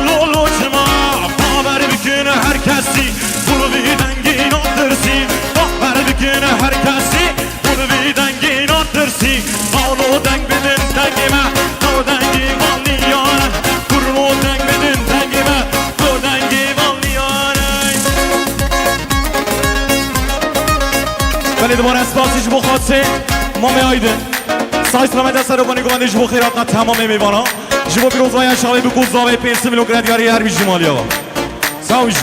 لولوچما باور بکنه هر کسی بولو بیدنگین آترسی باور بکنه هر کسی بولو بیدنگین آترسی آنو دنگ بدن دنگی من نو دنگی من نیانه برنو دنگ بدن دنگی من نو دنگی من نیانه ولی دوباره اسپاسیش بخواست مامه آیدن سای سلامت از سر و بانی گوانده جبو خیرات نا تمام میوانا جبو بیروزای شاوی بگو زاوی 5 میلیون گردگاری هر بیشی مالی آقا ساویش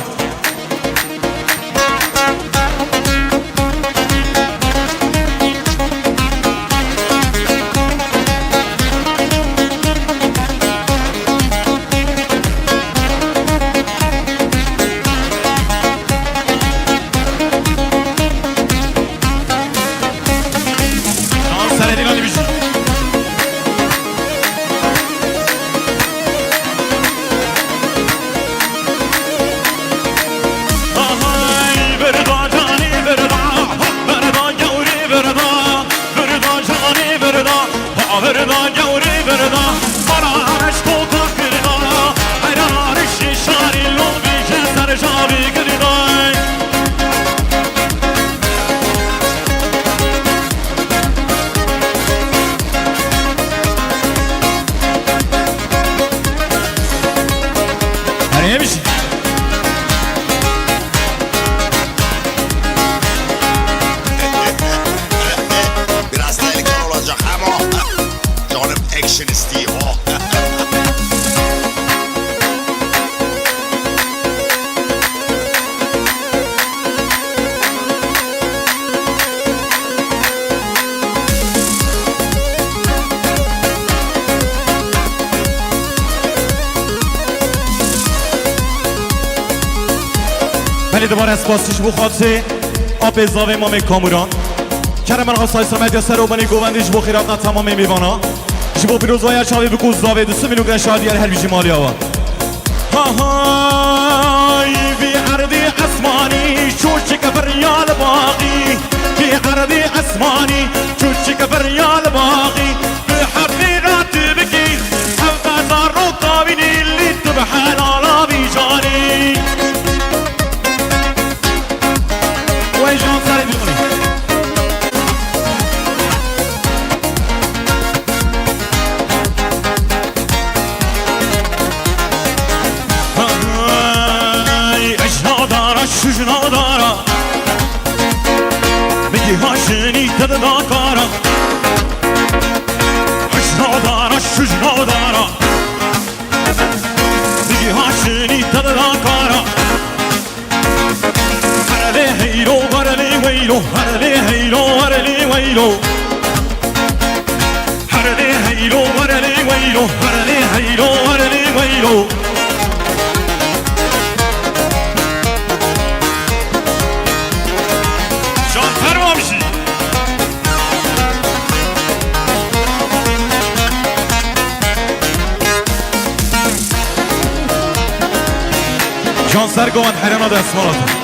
ولی دوباره اسپاسیش بخواته آب ازاوه مامه کاموران کرم من خواستای سلامت یا سر و بانی گووندش بخیرات نا تمام میوانا جبو بیروزای شاوی بگو زاوه 2 میلیون گرن شادی هر بیشی مالی آوان های بی عرضی اسمانی چوچک فریال باقی بی عرضی اسمانی چوچک فریال باقی به حقیقت بگی هفتازار رو قابینی اللي تبحلالا بی جانی ويجون سالي بيقولي هاي اجنا دارا شجنا دارا بيجي هاشني تدنا كارا اجنا دارا شجنا دارا بيجي هاشني تدنا كارا هيلو هرلي ويلو هرلي هيلو هرلي ويلو هرلي هيلو هرلي ويلو هرلي هيلو هرلي ويلو شان فرمامشي جان سرگوان حیرانا دست مالات